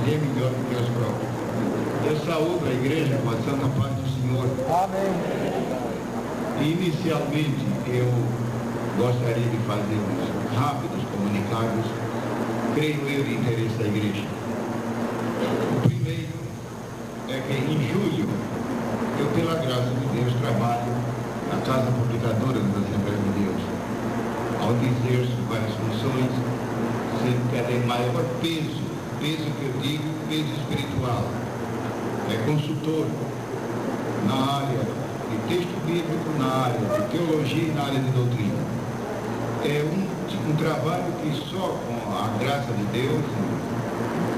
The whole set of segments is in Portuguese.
ninguém melhor do que os próprios. Eu saúdo a igreja com a santa paz do Senhor. Amém. Inicialmente, eu gostaria de fazer uns rápidos comunicados, creio eu, de interesse da igreja. O primeiro é que em julho, eu, pela graça de Deus, trabalho na Casa Publicadora das Assembleias de Deus, onde exerço várias funções, sendo que ela tem maior peso que eu digo, peso espiritual. É consultor na área de texto bíblico, na área de teologia e na área de doutrina. É um trabalho que só com a graça de Deus,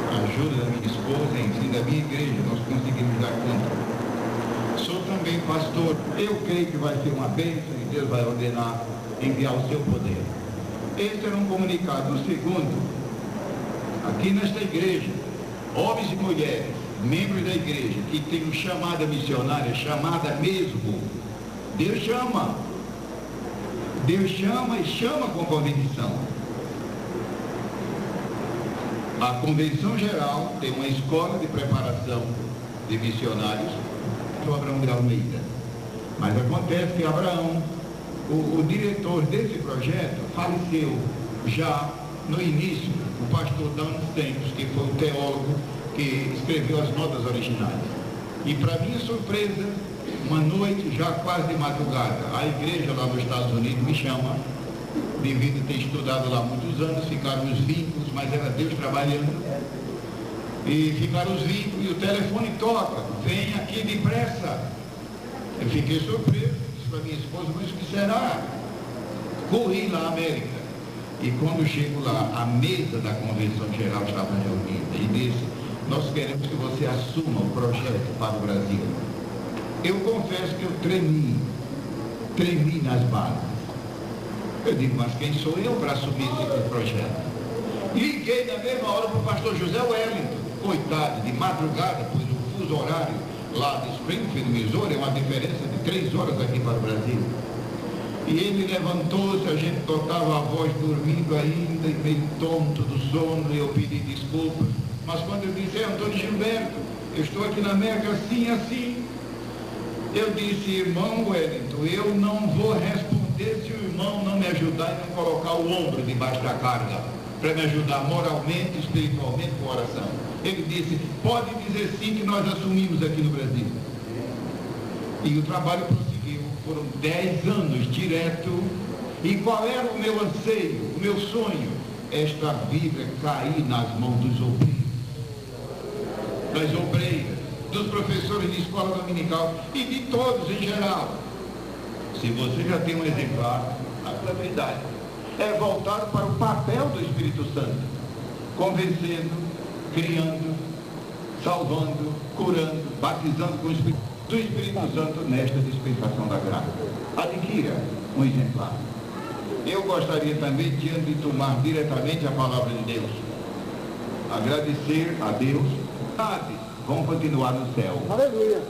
a ajuda da minha esposa, ensino da minha igreja, nós conseguimos dar conta. Sou também pastor. Eu creio que vai ser uma bênção e Deus vai ordenar enviar o seu poder. Esse era um comunicado. O segundo, aqui nesta igreja, homens e mulheres, membros da igreja, que tem uma chamada missionária, chamada mesmo, Deus chama e chama com convicção. A Convenção Geral tem uma escola de preparação de missionários, do Abraão de Almeida. Mas acontece que Abraão, o diretor desse projeto, faleceu já no início, o pastor Dan Tempos, que foi o teólogo que escreveu as notas originais. E para minha surpresa, uma noite, já quase de madrugada, a igreja lá nos Estados Unidos me chama, devido a ter estudado lá muitos anos, ficaram os vínculos, mas era Deus trabalhando, e ficaram os vínculos, e o telefone toca, vem aqui depressa. Eu fiquei surpreso, disse para minha esposa, mas o que será? Corri lá à América, e quando chego lá, a mesa da Convenção Geral estava reunida, e disse, nós queremos que você assuma o projeto para o Brasil. Eu confesso que eu tremi nas bases. Eu digo, mas quem sou eu para assumir esse projeto? Liguei na mesma hora para o pastor José Wellington, coitado, de madrugada, pois o fuso horário lá de Springfield, Missouri, é uma diferença de 3 horas aqui para o Brasil. E ele levantou-se, a gente tocava a voz dormindo ainda, e meio tonto do sono, e eu pedi desculpas. Mas quando eu disse, Antônio Gilberto, eu estou aqui na América assim, eu disse, irmão Wellington, eu não vou responder se o irmão não me ajudar e não colocar o ombro debaixo da carga, para me ajudar moralmente, espiritualmente, com oração. Ele disse, pode dizer sim que nós assumimos aqui no Brasil. E o trabalho prosseguiu, foram 10 anos direto. E qual era o meu anseio, o meu sonho? Esta Bíblia cair nas mãos dos obreiros, das obreiras, dos professores de escola dominical e de todos em geral. Se você já tem um exemplar, a sua verdade é voltado para o papel do Espírito Santo, convencendo, criando, salvando, curando, batizando com o Espírito do Espírito Santo nesta dispensação da graça. Adquira um exemplar. Eu gostaria também de tomar diretamente a palavra de Deus, agradecer a Deus. Vão continuar no céu. Aleluia.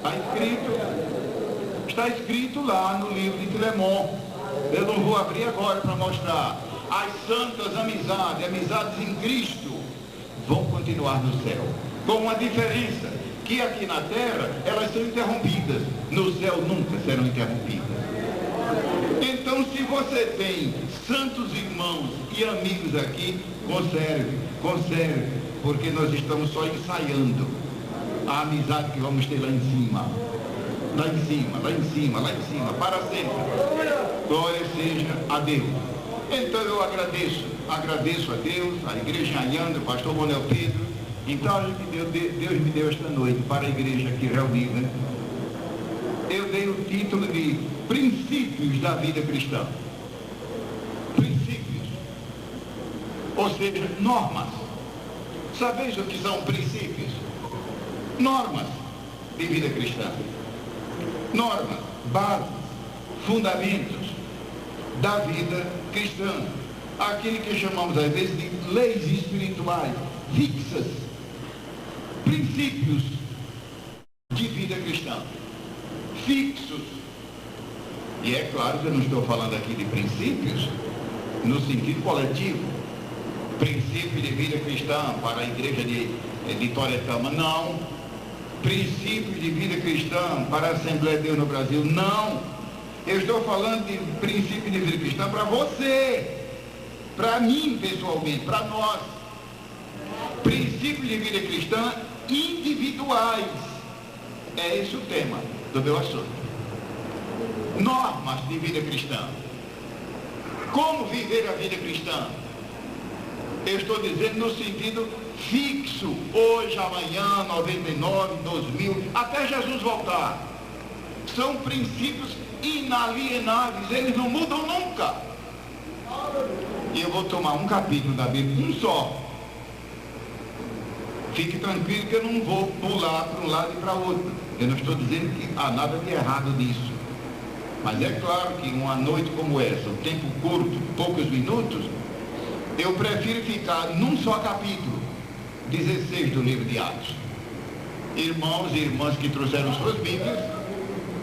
Está escrito lá no livro de Filemon. Eu não vou abrir agora para mostrar. As santas amizades em Cristo, vão continuar no céu. Com uma diferença, que aqui na terra elas são interrompidas, no céu nunca serão interrompidas. Então, se você tem santos irmãos e amigos aqui, conserve, porque nós estamos só ensaiando a amizade que vamos ter lá em cima, para sempre. Glória seja a Deus. Então eu agradeço a Deus, a igreja Anhanda, o pastor Manuel Pedro. Então Deus me deu esta noite para a igreja aqui reunida. Eu dei o título de Princípios da Vida Cristã. Princípios, ou seja, normas. Sabeis o que são princípios? Normas de vida cristã. Normas, bases, fundamentos da vida cristã. Aquilo que chamamos às vezes de leis espirituais fixas, princípios de vida cristã fixos. E é claro que eu não estou falando aqui de princípios no sentido coletivo. Princípio de vida cristã para a igreja de Toretama, não. Princípio de vida cristã para a Assembleia de Deus no Brasil, não. Eu estou falando de princípio de vida cristã para você, para mim pessoalmente, para nós. Princípios de vida cristã individuais. É esse o tema do meu assunto. Normas de vida cristã. Como viver a vida cristã? Eu estou dizendo no sentido fixo, hoje, amanhã, 99, 2000, até Jesus voltar. São princípios inalienáveis, eles não mudam nunca. E eu vou tomar um capítulo da Bíblia, um só. Fique tranquilo que eu não vou pular para um lado e para outro. Eu não estou dizendo que há nada de errado nisso. Mas é claro que uma noite como essa, o tempo curto, poucos minutos, eu prefiro ficar num só capítulo, 16 do livro de Atos. Irmãos e irmãs que trouxeram suas Bíblias,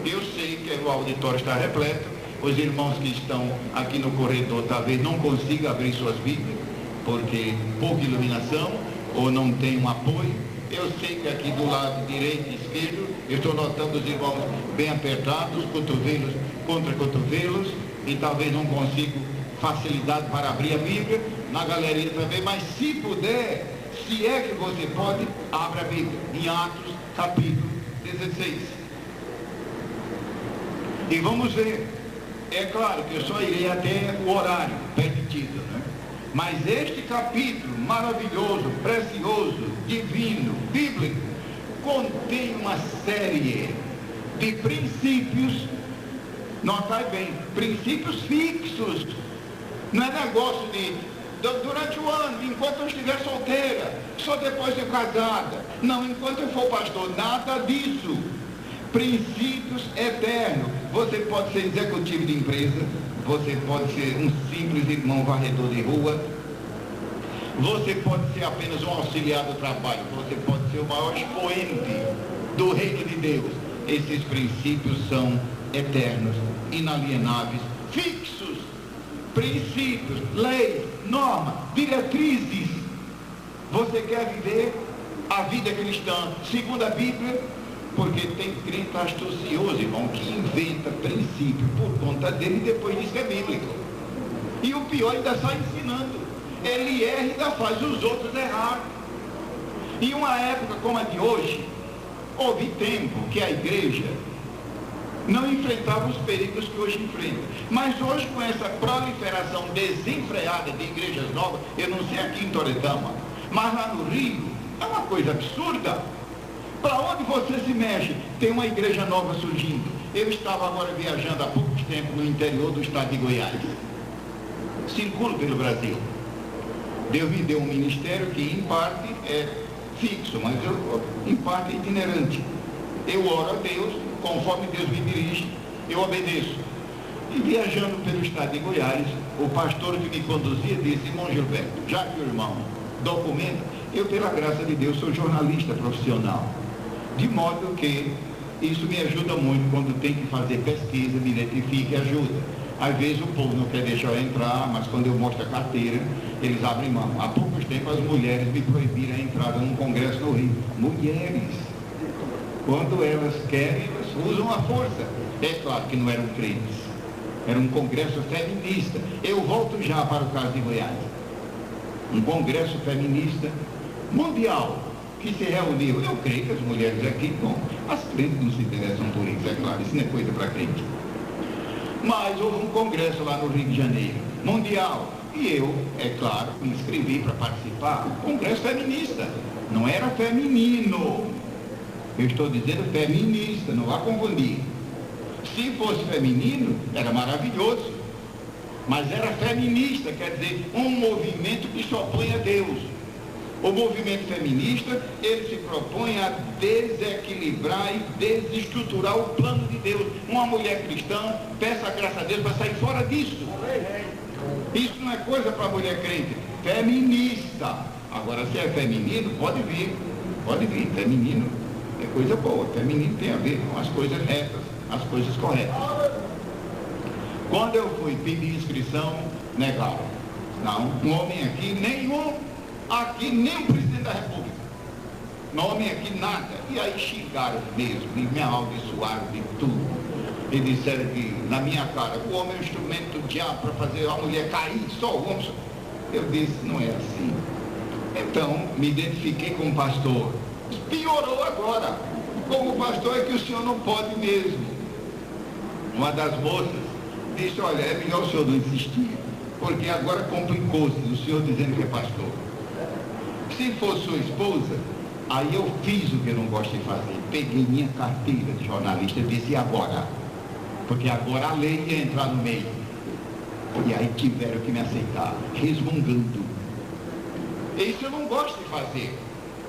eu sei que o auditório está repleto, os irmãos que estão aqui no corredor talvez não consigam abrir suas Bíblias, porque pouca iluminação, ou não tem um apoio. Eu sei que aqui do lado direito e esquerdo, eu estou notando os irmãos bem apertados, cotovelos contra cotovelos, e talvez não consiga facilidade para abrir a Bíblia, na galeria também, mas se puder, se é que você pode, abra a Bíblia, em Atos, capítulo 16. E vamos ver, é claro que eu só irei até o horário permitido, né? Mas este capítulo maravilhoso, precioso, divino, bíblico, contém uma série de princípios, notai bem, princípios fixos. Não é negócio durante o ano, enquanto eu estiver solteira, só depois de casada. Não, enquanto eu for pastor, nada disso. Princípios eternos. Você pode ser executivo de empresa, você pode ser um simples irmão varredor de rua, você pode ser apenas um auxiliar do trabalho, você pode ser o maior expoente do reino de Deus. Esses princípios são eternos, inalienáveis, fixos. Princípios, leis, normas, diretrizes. Você quer viver a vida cristã segundo a Bíblia? Porque tem crente astucioso, irmão, que inventa princípio por conta dele e depois diz que é bíblico. E o pior, ainda sai ensinando. Ele erra e ainda faz os outros errar. Em uma época como a de hoje, houve tempo que a igreja não enfrentava os perigos que hoje enfrenta. Mas hoje, com essa proliferação desenfreada de igrejas novas, eu não sei aqui em Toretama, mas lá no Rio, é uma coisa absurda. Para onde você se mexe, tem uma igreja nova surgindo. Eu estava agora viajando há pouco tempo no interior do estado de Goiás. Circulo pelo Brasil. Deus me deu um ministério que em parte é fixo, mas em parte é itinerante. Eu oro a Deus, conforme Deus me dirige, eu obedeço. E viajando pelo estado de Goiás, o pastor que me conduzia disse: irmão Gilberto, já que o irmão documenta, eu, pela graça de Deus, sou jornalista profissional. De modo que isso me ajuda muito quando tem que fazer pesquisa, me identifica e ajuda. Às vezes o povo não quer deixar eu entrar, mas quando eu mostro a carteira, eles abrem mão. Há poucos tempos as mulheres me proibiram a entrada num congresso no Rio. Mulheres, quando elas querem, elas usam a força. É claro que não eram crentes, era um congresso feminista. Eu volto já para o caso de Goiás. Um congresso feminista mundial que se reuniu. Eu creio que as mulheres aqui, bom, as crentes não se interessam por isso, é claro, isso não é coisa para crente. Mas houve um congresso lá no Rio de Janeiro, mundial, e eu, é claro, me inscrevi para participar. Congresso feminista, não era feminino, eu estou dizendo feminista, não vá confundir. Se fosse feminino, era maravilhoso, mas era feminista, quer dizer, um movimento que se opõe a Deus. O movimento feminista, ele se propõe a desequilibrar e desestruturar o plano de Deus. Uma mulher cristã, peça a graça a Deus para sair fora disso. Isso não é coisa para mulher crente, feminista. Agora, se é feminino, pode vir, feminino é coisa boa, feminino tem a ver com as coisas retas, as coisas corretas. Quando eu fui pedir inscrição, negaram. Não, um homem aqui, nenhum, aqui nem o presidente da República. Um homem aqui nada. E aí xingaram mesmo, e me amaldiçoaram de tudo. E disseram que, na minha cara, o homem é um instrumento do diabo para fazer a mulher cair, só o homem. Eu disse, não é assim. Então, me identifiquei como pastor. Piorou agora. Como pastor é que o senhor não pode mesmo. Uma das moças disse, olha, é melhor o senhor não insistir, porque agora complicou-se o senhor dizendo que é pastor. Se fosse sua esposa, aí eu fiz o que eu não gosto de fazer. Peguei minha carteira de jornalista e disse, e agora? Porque agora a lei ia entrar no meio. E aí tiveram que me aceitar, resmungando. Isso eu não gosto de fazer.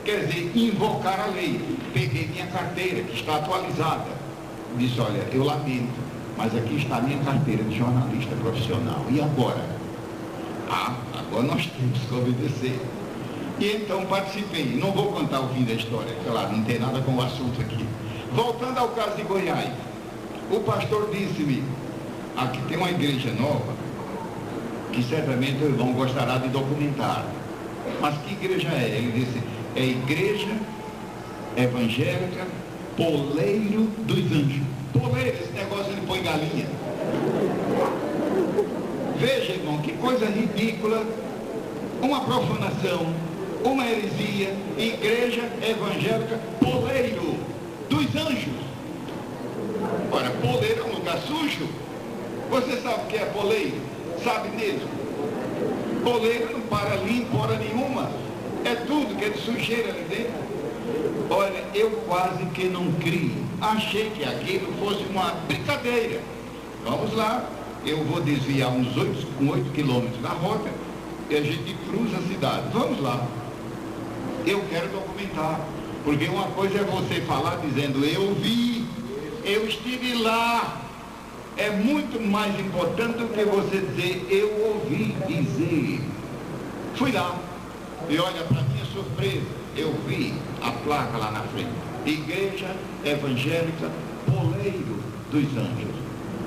Quer dizer, invocar a lei. Peguei minha carteira, que está atualizada. Disse, olha, eu lamento, mas aqui está a minha carteira de jornalista profissional. E agora? Agora nós temos que obedecer. E então participei. Não vou contar o fim da história, claro, não tem nada com o assunto aqui. Voltando ao caso de Goiás, o pastor disse-me, aqui tem uma igreja nova, que certamente o irmão gostará de documentar. Mas que igreja é? Ele disse, é a Igreja Evangélica Poleiro dos Anjos. Poleiro, esse negócio ele põe galinha. Veja, irmão, que coisa ridícula, uma profanação, uma heresia. Igreja Evangélica Poleiro dos Anjos. Ora, poleiro é um lugar sujo. Você sabe o que é poleiro? Sabe mesmo? Poleiro não para limpo hora nenhuma. É tudo que é de sujeira ali dentro. Olha, eu quase que não criei. Achei que aquilo fosse uma brincadeira. Vamos lá, eu vou desviar uns 8 quilômetros da rota e a gente cruza a cidade. Vamos lá. Eu quero documentar. Porque uma coisa é você falar dizendo, eu vi, eu estive lá. É muito mais importante do que você dizer, eu ouvi dizer. Fui lá. E olha, para minha surpresa, eu vi a placa lá na frente. Igreja Evangélica Poleiro dos Anjos.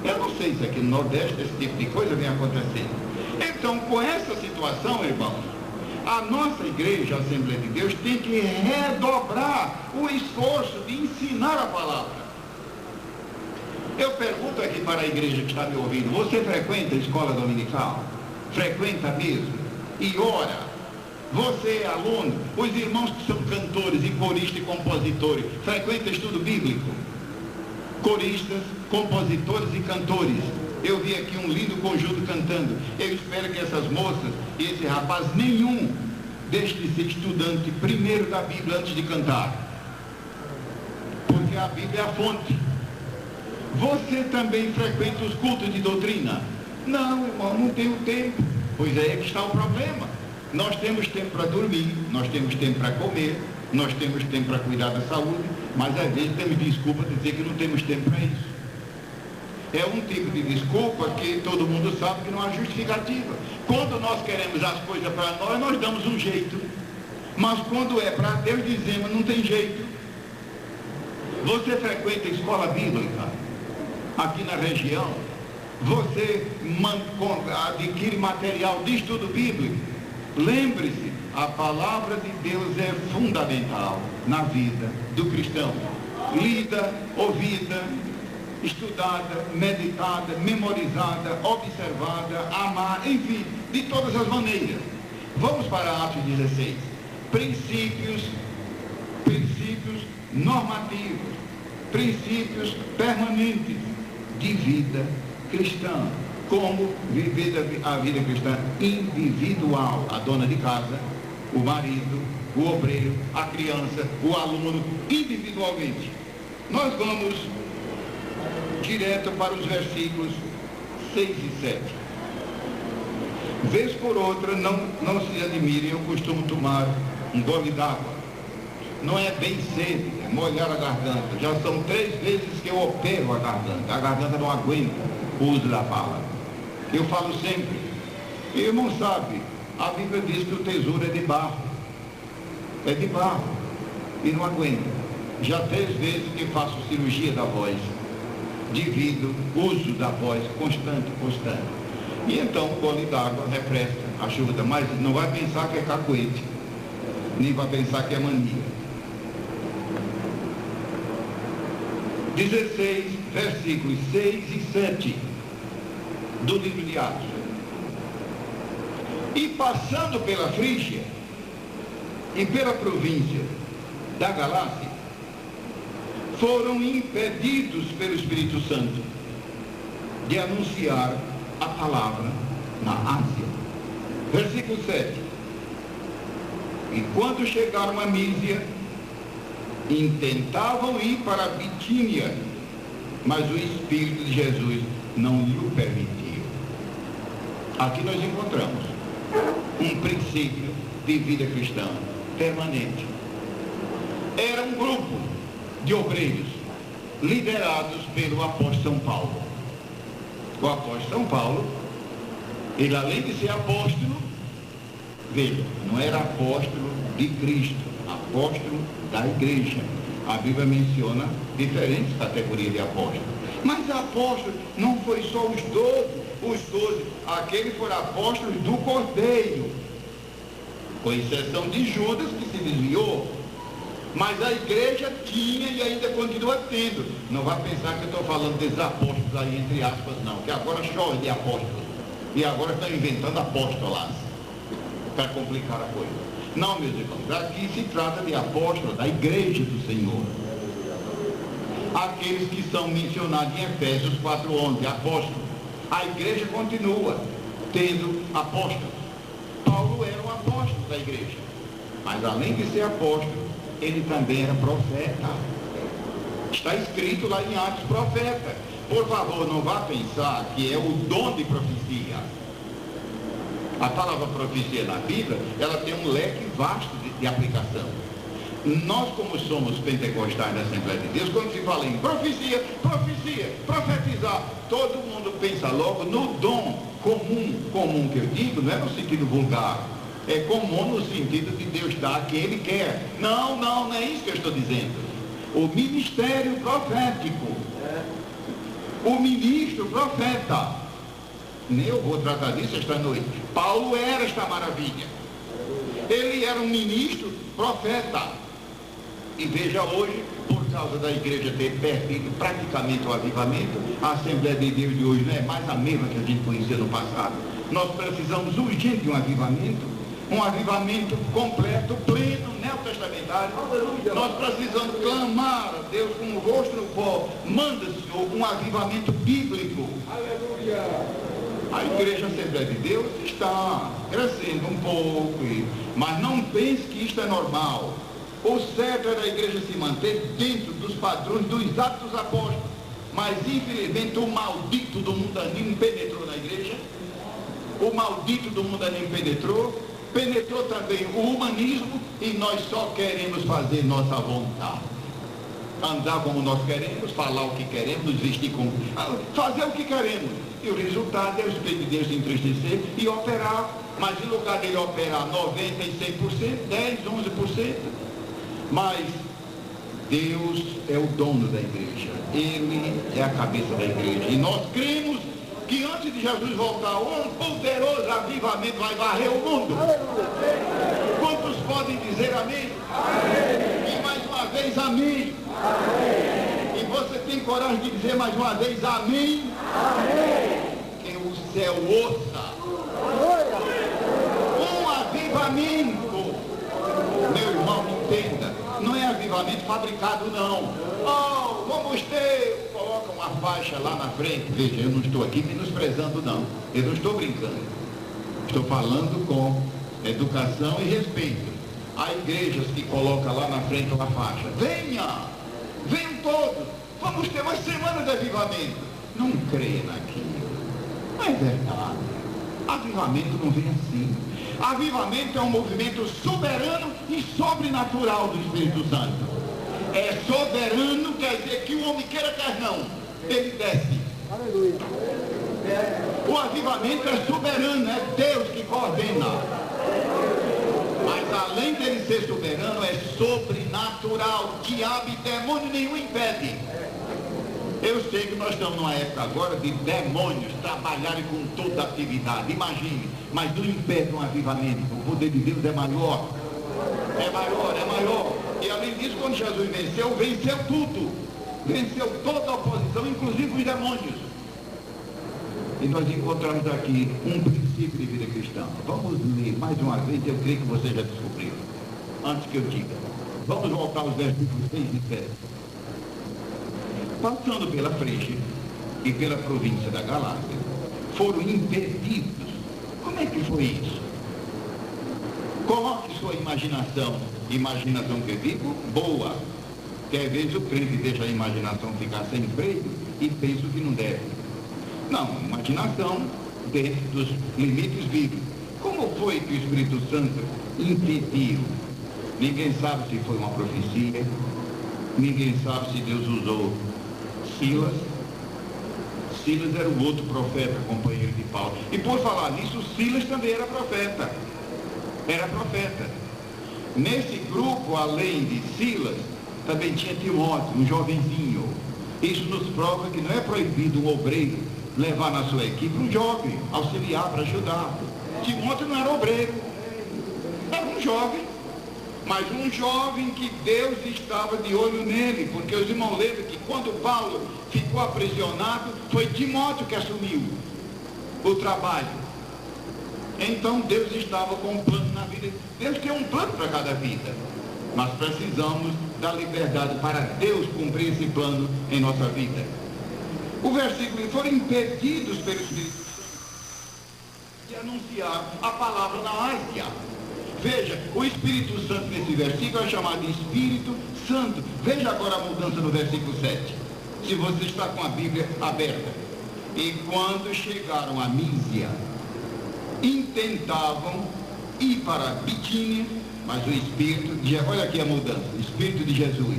Eu não sei se aqui no Nordeste esse tipo de coisa vem acontecendo. Então, com essa situação, irmãos, a nossa igreja, a Assembleia de Deus, tem que redobrar o esforço de ensinar a palavra. Eu pergunto aqui para a igreja que está me ouvindo, você frequenta a escola dominical? Frequenta mesmo? E ora? Você é aluno? Os irmãos que são cantores e coristas e compositores, frequentam estudo bíblico? Coristas, compositores e cantores. Eu vi aqui um lindo conjunto cantando. Eu espero que essas moças e esse rapaz, nenhum deixe de ser estudante primeiro da Bíblia antes de cantar. Porque a Bíblia é a fonte. Você também frequenta os cultos de doutrina? Não, irmão, não tenho tempo. Pois é que está o problema. Nós temos tempo para dormir, nós temos tempo para comer, nós temos tempo para cuidar da saúde, mas às vezes temos desculpa de dizer que não temos tempo para isso. É um tipo de desculpa que todo mundo sabe que não há justificativa. Quando nós queremos as coisas para nós, nós damos um jeito. Mas quando é para Deus, dizemos, não tem jeito. Você frequenta a escola bíblica aqui na região? Você adquire material de estudo bíblico? Lembre-se, a palavra de Deus é fundamental na vida do cristão. Lida, ouvida, estudada, meditada, memorizada, observada, amar, enfim, de todas as maneiras. Vamos para Atos 16. Princípios normativos, princípios permanentes de vida cristã. Como viver a vida cristã individual, a dona de casa, o marido, o obreiro, a criança, o aluno, individualmente. Nós vamos direto para os versículos 6 e 7. Vez por outra, não se admirem, eu costumo tomar um gole d'água. Não é bem sede, é molhar a garganta. Já são 3 vezes que eu opero a garganta não aguenta o uso da fala. Eu falo sempre, e o irmão sabe, a Bíblia diz que o tesouro é de barro, e não aguenta. Já 3 vezes que faço cirurgia da voz, devido ao uso da voz constante. E então o gole d'água refresca a chuva, mas não vai pensar que é cacuete, nem vai pensar que é mania. 16, versículos 6 e 7 do livro de Atos. E passando pela Frígia e pela província da Galácia, foram impedidos pelo Espírito Santo de anunciar a palavra na Ásia. Versículo 7. E quando chegaram a Mísia, intentavam ir para a Bitínia, mas o Espírito de Jesus não lhe o permitiu. Aqui nós encontramos um princípio de vida cristã permanente. Era um grupo de obreiros liderados pelo apóstolo São Paulo. O apóstolo São Paulo, ele além de ser apóstolo, veja, não era apóstolo de Cristo, apóstolo da igreja. A Bíblia menciona diferentes categorias de apóstolos. Mas apóstolo não foi só os 12, aqueles foram apóstolos do Cordeiro, com exceção de Judas, que se desviou. Mas a igreja tinha e ainda continua tendo. Não vai pensar que eu estou falando desses apóstolos aí, entre aspas, não, que agora chove de apóstolos. E agora estão inventando apóstolas para complicar a coisa. Não, meus irmãos, aqui se trata de apóstolos da igreja do Senhor. Aqueles que são mencionados em Efésios 4:11, apóstolos. A igreja continua tendo apóstolos. Paulo era um apóstolo da igreja. Mas além de ser apóstolo, ele também era profeta. Está escrito lá em Atos, profeta. Por favor, não vá pensar que é o dom de profecia. A palavra profecia na Bíblia, ela tem um leque vasto de aplicação. Nós, como somos pentecostais na Assembleia de Deus, quando se fala em profecia, profetizar, todo mundo pensa logo no dom comum que eu digo, não é no sentido vulgar, é comum no sentido de Deus dar a quem Ele quer. Não é isso que eu estou dizendo. O ministério profético, o ministro profeta, nem eu vou tratar disso esta noite. Paulo era esta maravilha. Ele era um ministro profeta. E veja hoje, por causa da igreja ter perdido praticamente o avivamento, a Assembleia de Deus de hoje não é mais a mesma que a gente conhecia no passado. Nós precisamos urgente de um avivamento completo, pleno, neotestamentário. Nós precisamos clamar a Deus com o rosto no pó. Manda, Senhor, um avivamento bíblico. Aleluia! A igreja Assembleia de Deus está crescendo um pouco, mas não pense que isto é normal. O certo era a igreja se manter dentro dos padrões dos Atos dos Apóstolos. Mas infelizmente o maldito do mundanismo penetrou na igreja. O maldito do mundanismo penetrou também o humanismo, e nós só queremos fazer nossa vontade. Andar como nós queremos, falar o que queremos, nos vestir como... fazer o que queremos. E o resultado é o Espírito de Deus se entristecer e operar. Mas em lugar dele operar 90% e 100%, 10%, 11%. Mas Deus é o dono da igreja. Ele é a cabeça da igreja. E nós cremos que antes de Jesus voltar, um poderoso avivamento vai varrer o mundo. Quantos podem dizer amém? Amém. E mais uma vez amém. Amém. E você tem coragem de dizer mais uma vez amém? Amém. Que o céu ouça. Um avivamento, meu irmão, entenda, não é avivamento fabricado não. Oh, vamos ter, coloca uma faixa lá na frente. Veja, eu não estou aqui menosprezando não, eu não estou brincando, estou falando com educação e respeito. Há igrejas que colocam lá na frente uma faixa, venham todos, vamos ter uma semana de avivamento. Não creia naquilo, não é verdade. Avivamento não vem assim. Avivamento é um movimento soberano e sobrenatural do Espírito Santo. É soberano, quer dizer que o homem queira quer não, ele desce. Aleluia. O avivamento é soberano, é Deus que coordena. Mas além dele ser soberano, é sobrenatural. Diabo e demônio nenhum impede. Eu sei que nós estamos numa época agora de demônios trabalharem com toda a atividade. Imagine, mas não impede um avivamento. O poder de Deus é maior. É maior, é maior. E além disso, quando Jesus venceu, venceu tudo. Venceu toda a oposição, inclusive os demônios. E nós encontramos aqui um princípio de vida cristã. Vamos ler mais uma vez, eu creio que você já descobriu. Antes que eu diga. Vamos voltar aos versículos 6 e 7. Passando pela Frígia e pela província da Galácia, foram impedidos. Como é que foi isso? Coloque sua imaginação que eu digo, boa. Que às vezes o crente deixa a imaginação ficar sem freio e pensa que não deve. Não, imaginação dentro dos limites bíblicos. Como foi que o Espírito Santo impediu? Ninguém sabe se foi uma profecia, ninguém sabe se Deus usou Silas. Silas era o outro profeta, companheiro de Paulo. E por falar nisso, Silas também era profeta. Era profeta. Nesse grupo, além de Silas, também tinha Timóteo, um jovenzinho. Isso nos prova que não é proibido um obreiro levar na sua equipe um jovem, auxiliar para ajudar. Timóteo não era obreiro, era um jovem, mas um jovem que Deus estava de olho nele, porque os irmãos lembram que quando Paulo ficou aprisionado, foi Timóteo que assumiu o trabalho. Então Deus estava com um plano na vida. Deus tem um plano para cada vida, mas precisamos da liberdade para Deus cumprir esse plano em nossa vida. O versículo: foram impedidos pelo Espírito Santo de anunciar a palavra na Ásia. Veja, o Espírito Santo nesse versículo é chamado de Espírito Santo. Veja agora a mudança no versículo 7. Se você está com a Bíblia aberta. E quando chegaram a Mísia, intentavam ir para Bitínia, mas o Espírito de... Olha aqui a mudança, o Espírito de Jesus.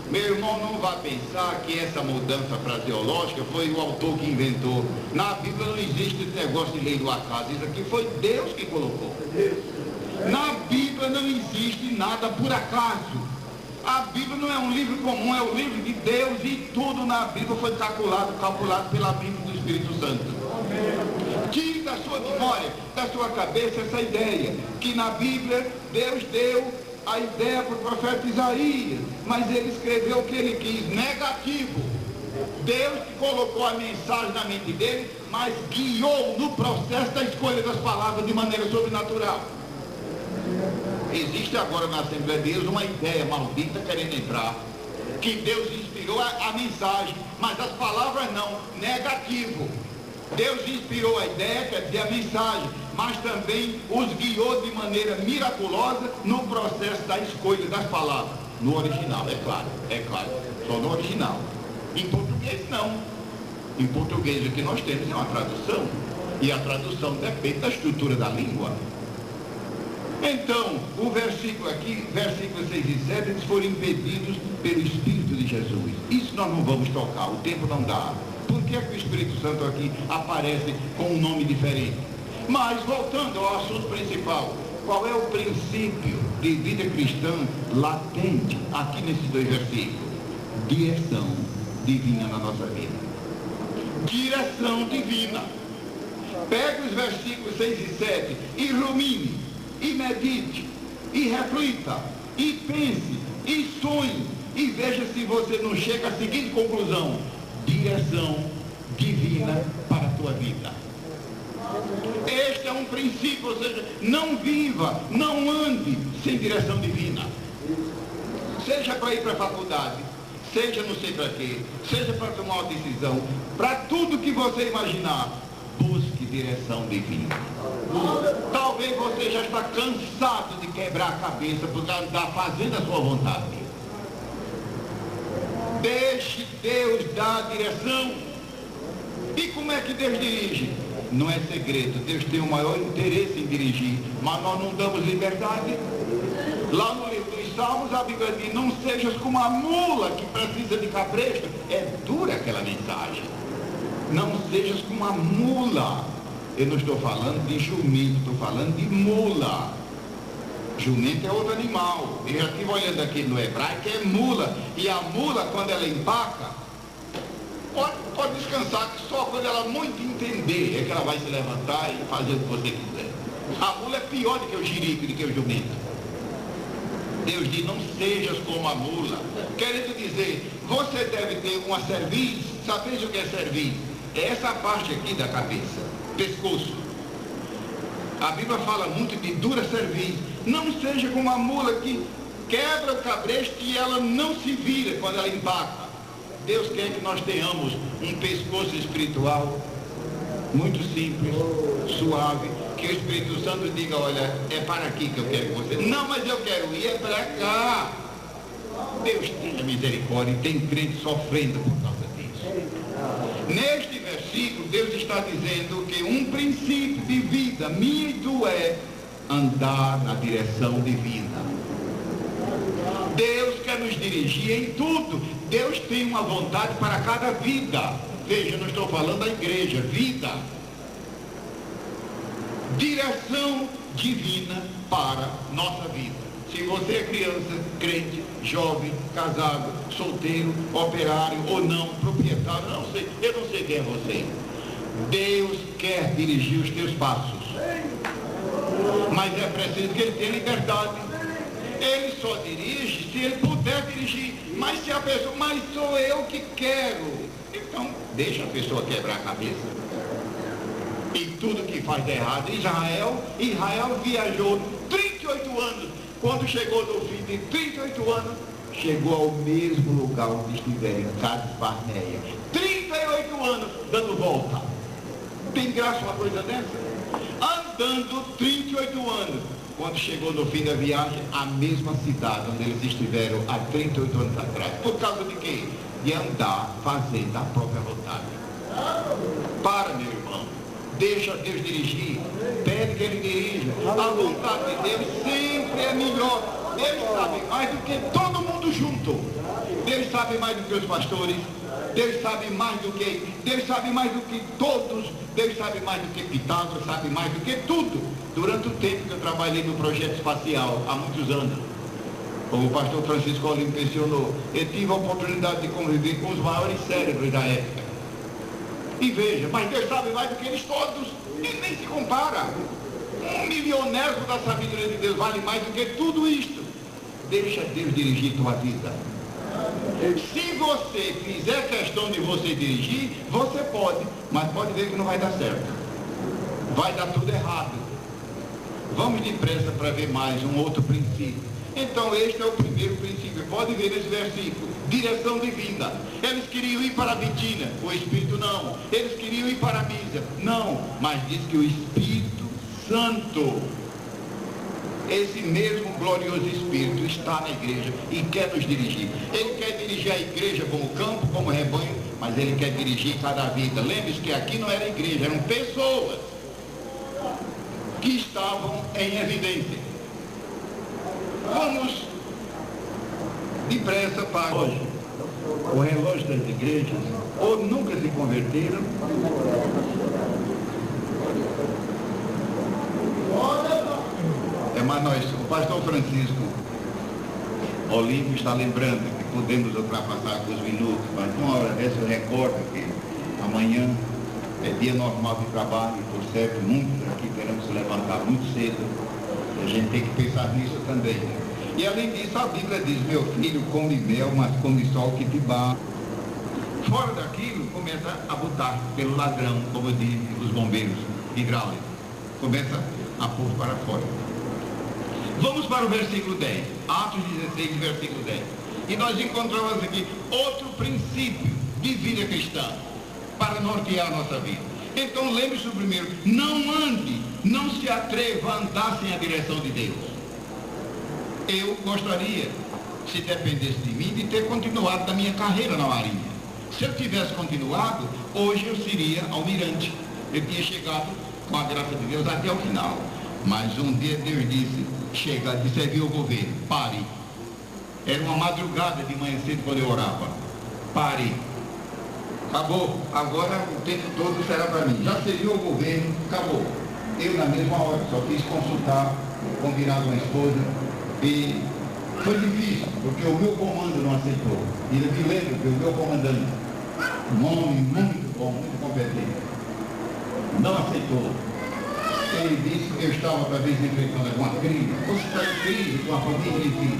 Meu irmão, não vá pensar que essa mudança fraseológica foi o autor que inventou. Na Bíblia não existe esse negócio de lei do acaso. Isso aqui foi Deus que colocou. Na Bíblia não existe nada por acaso. A Bíblia não é um livro comum, é o livro de Deus, e tudo na Bíblia foi calculado pela Bíblia do Espírito Santo. Tire da sua memória, da sua cabeça essa ideia, que na Bíblia Deus deu a ideia para o profeta Isaías, mas ele escreveu o que ele quis, negativo. Deus colocou a mensagem na mente dele, mas guiou no processo da escolha das palavras de maneira sobrenatural. Existe agora na Assembleia de Deus uma ideia maldita querendo entrar, que Deus inspirou a mensagem, mas as palavras não, negativo. Deus inspirou a ideia, quer dizer, a mensagem, mas também os guiou de maneira miraculosa no processo da escolha das palavras. No original, é claro, só no original. Em português não. Em português o que nós temos é uma tradução, e a tradução depende da estrutura da língua. Então, o versículo aqui, versículos 6 e 7, eles foram impedidos pelo Espírito de Jesus. Isso nós não vamos tocar, o tempo não dá. Por que o Espírito Santo aqui aparece com um nome diferente? Mas, voltando ao assunto principal, qual é o princípio de vida cristã latente aqui nesses dois versículos? Direção divina na nossa vida. Direção divina. Pegue os versículos 6 e 7 e rumine, e medite, e reflita, e pense, e sonhe, e veja se você não chega à seguinte conclusão: direção divina para a tua vida. Este é um princípio, ou seja, não viva, não ande sem direção divina. Seja para ir para a faculdade, seja não sei para quê, seja para tomar uma decisão, para tudo que você imaginar, busque direção divina. Talvez você já está cansado de quebrar a cabeça por estar fazendo a sua vontade. Deixe Deus dar a direção. E como é que Deus dirige? Não é segredo, Deus tem o maior interesse em dirigir, mas nós não damos liberdade. Lá no livro dos Salmos, a Bíblia diz: não sejas como a mula que precisa de cabresto. É dura aquela mensagem. Não sejas como a mula. Eu não estou falando de jumento, estou falando de mula. Jumento é outro animal. Eu já estive olhando aqui no hebraico, é mula. E a mula, quando ela empaca, pode descansar, que só quando ela muito entender é que ela vai se levantar e fazer o que você quiser. A mula é pior do que o jirico, do que o jumento. Deus diz, não sejas como a mula. Querendo dizer, você deve ter uma cerviz. Sabeis o que é cerviz? É essa parte aqui da cabeça, pescoço. A Bíblia fala muito de dura cerviz. Não seja como a mula que quebra o cabresto e ela não se vira quando ela empaca. Deus quer que nós tenhamos um pescoço espiritual muito simples, suave, que o Espírito Santo diga, olha, é para aqui que eu quero que você... Não, mas eu quero ir é para cá. Deus tenha misericórdia, e tem crente sofrendo por causa disso. Neste versículo, Deus está dizendo que um princípio de vida minha e tua é andar na direção divina. Deus quer nos dirigir em tudo. Deus tem uma vontade para cada vida. Veja, não estou falando da igreja, vida. Direção divina para nossa vida. Se você é criança, crente, jovem, casado, solteiro, operário ou não, proprietário, eu não sei quem é você. Deus quer dirigir os teus passos. Mas é preciso que ele tenha liberdade. Ele só dirige se ele puder dirigir. Mas se a pessoa, mas sou eu que quero. Então, deixa a pessoa quebrar a cabeça. E tudo que faz de errado. Israel viajou 38 anos. Quando chegou no fim de 38 anos, chegou ao mesmo lugar onde estiveram, em Cades Barneia. 38 anos dando volta. Tem graça uma coisa dessa? Andando 38 anos. Quando chegou no fim da viagem, a mesma cidade onde eles estiveram há 38 anos atrás. Por causa de quê? De andar fazendo a própria vontade. Para, meu irmão. Deixa Deus dirigir. Pede que Ele dirija. A vontade de Deus sempre é melhor. Deus sabe mais do que todo mundo junto. Deus sabe mais do que os pastores. Deus sabe mais do que... Deus sabe mais do que todos. Deus sabe mais do que Pitágoras, sabe mais do que tudo. Durante o tempo que eu trabalhei no projeto espacial, há muitos anos, como o pastor Francisco Olim mencionou, eu tive a oportunidade de conviver com os maiores cérebros da época. E veja, mas Deus sabe mais do que eles todos, e nem se compara. Um milionério da sabedoria de Deus vale mais do que tudo isto. Deixa Deus dirigir tua vida. Se você fizer questão de você dirigir, você pode, mas pode ver que não vai dar certo. Vai dar tudo errado. Vamos depressa para ver mais um outro princípio. Então este é o primeiro princípio. Pode ver esse versículo. Direção divina. Eles queriam ir para a Bitina, o Espírito não. Eles queriam ir para a Mísia, não. Mas diz que o Espírito Santo, esse mesmo glorioso Espírito está na igreja e quer nos dirigir. Ele quer dirigir a igreja como campo, como rebanho, mas ele quer dirigir cada vida. Lembre-se que aqui não era igreja, eram pessoas que estavam em evidência. Vamos depressa para hoje. O relógio das igrejas ou nunca se converteram, mas o pastor Francisco Olímpio está lembrando que podemos ultrapassar alguns minutos, mas uma hora dessa eu recordo que amanhã é dia normal de trabalho, e por certo muitos aqui teremos que se levantar muito cedo, e a gente tem que pensar nisso também. E além disso a Bíblia diz, meu filho come mel, mas come só o que te bate. Fora daquilo começa a botar pelo ladrão, como dizem os bombeiros hidráulicos, começa a pôr para fora. Vamos para o versículo 10, Atos 16, versículo 10. E nós encontramos aqui outro princípio de vida cristã para nortear a nossa vida. Então lembre-se do primeiro, não ande, não se atreva a andar sem a direção de Deus. Eu gostaria, se dependesse de mim, de ter continuado na minha carreira na Marinha. Se eu tivesse continuado, hoje eu seria almirante. Eu tinha chegado, com a graça de Deus, até o final. Mas um dia Deus disse, chega de servir o governo, pare. Era uma madrugada de manhã cedo quando eu orava. Pare. Acabou. Agora o tempo todo será para mim. Já serviu o governo, acabou. Eu na mesma hora, só quis consultar, combinar com a esposa. E foi difícil, porque o meu comando não aceitou. E eu me lembro que o meu comandante um homem muito bom, muito competente, não aceitou. Ele disse que eu estava talvez enfrentando alguma crise, ou se está em crise com a família, enfim,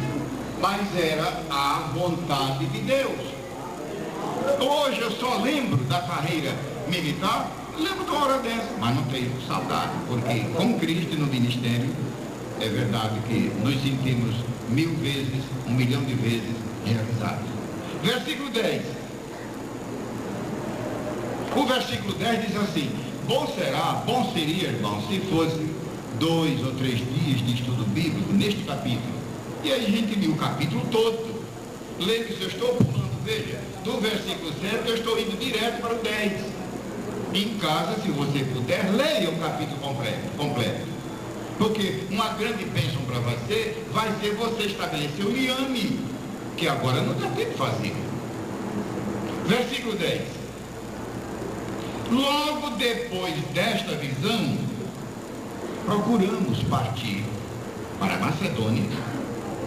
mas era a vontade de Deus. Hoje eu só lembro da carreira militar, lembro de uma hora dessa, mas não tenho saudade, porque com Cristo no ministério, é verdade que nos sentimos 1000 vezes, 1 milhão de vezes realizados. Versículo 10. O versículo 10 diz assim: bom seria, irmão, se fosse 2 ou 3 dias de estudo bíblico neste capítulo. E aí a gente viu o capítulo todo. Lembre-se, eu estou pulando, veja, do versículo 7 eu estou indo direto para o 10. Em casa, se você puder, leia o capítulo completo. Porque uma grande bênção para você vai ser você estabelecer o liame, que agora não dá tempo de fazer. Versículo 10. Logo depois desta visão, procuramos partir para a Macedônia,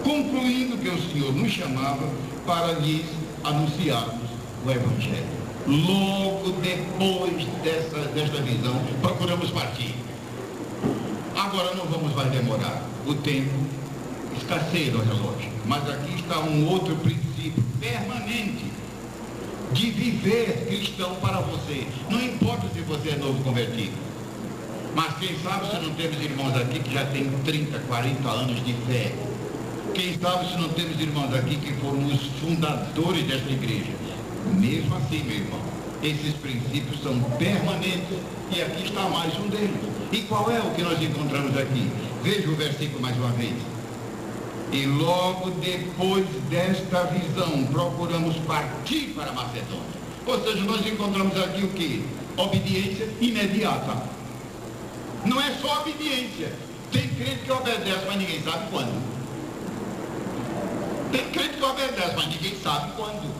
concluindo que o Senhor nos chamava para lhes anunciarmos o Evangelho. Logo depois desta visão, procuramos partir. Agora não vamos mais demorar. O tempo escasseia no relógio. Mas aqui está um outro princípio permanente de viver cristão para você. Não importa se você é novo convertido. Mas quem sabe se não temos irmãos aqui que já têm 30, 40 anos de fé. Quem sabe se não temos irmãos aqui que foram os fundadores desta igreja. Mesmo assim, meu irmão, esses princípios são permanentes. E aqui está mais um deles. E qual é o que nós encontramos aqui? Veja o versículo mais uma vez. E logo depois desta visão, procuramos partir para a Macedônia. Ou seja, nós encontramos aqui o que? Obediência imediata. Não é só obediência. Tem crente que obedece, mas ninguém sabe quando. Tem crente que obedece, mas ninguém sabe quando.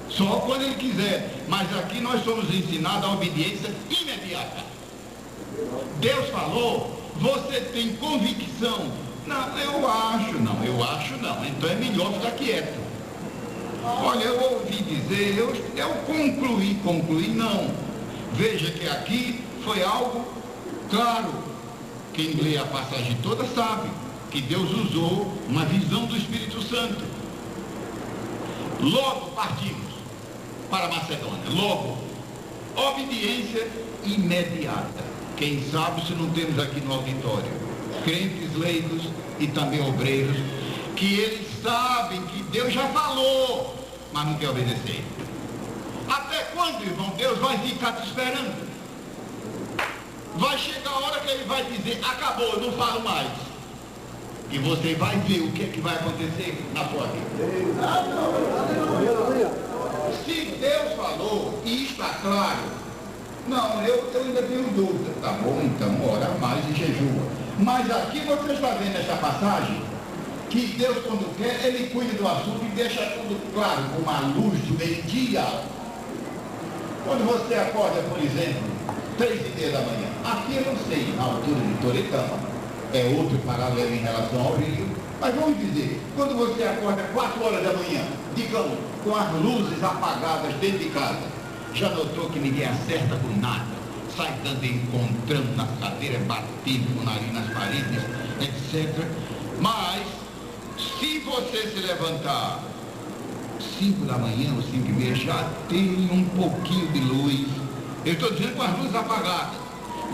Só quando ele quiser. Mas aqui nós somos ensinados a obediência imediata. Deus falou, você tem convicção. Não, eu acho não. Então é melhor ficar quieto. Olha, eu ouvi dizer, eu concluí não. Veja que aqui foi algo claro. Quem lê a passagem toda sabe que Deus usou uma visão do Espírito Santo. Logo partimos para a Macedônia. Logo. Obediência imediata. Quem sabe se não temos aqui no auditório crentes leigos e também obreiros, que eles sabem que Deus já falou, mas não quer obedecer. Até quando, irmão, Deus vai ficar te esperando? Vai chegar a hora que ele vai dizer, acabou, eu não falo mais. E você vai ver o que é que vai acontecer na sua vida. Se Deus falou e está claro, não, eu ainda tenho dúvida. Tá bom, então ora mais e jejua. Mas aqui você está vendo essa passagem, que Deus quando quer, ele cuida do assunto e deixa tudo claro, com a luz do meio-dia. Quando você acorda, por exemplo, 3h30 da manhã, aqui eu não sei, na altura de Toretama, é outro paralelo em relação ao Rio, mas vamos dizer, quando você acorda 4 horas da manhã, digamos, com as luzes apagadas dentro de casa, já notou que ninguém acerta com nada? Sai dando encontrando nas cadeiras, batendo com o nariz nas paredes, etc. Mas, se você se levantar 5 da manhã ou 5h30, já tem um pouquinho de luz. Eu estou dizendo com as luzes apagadas.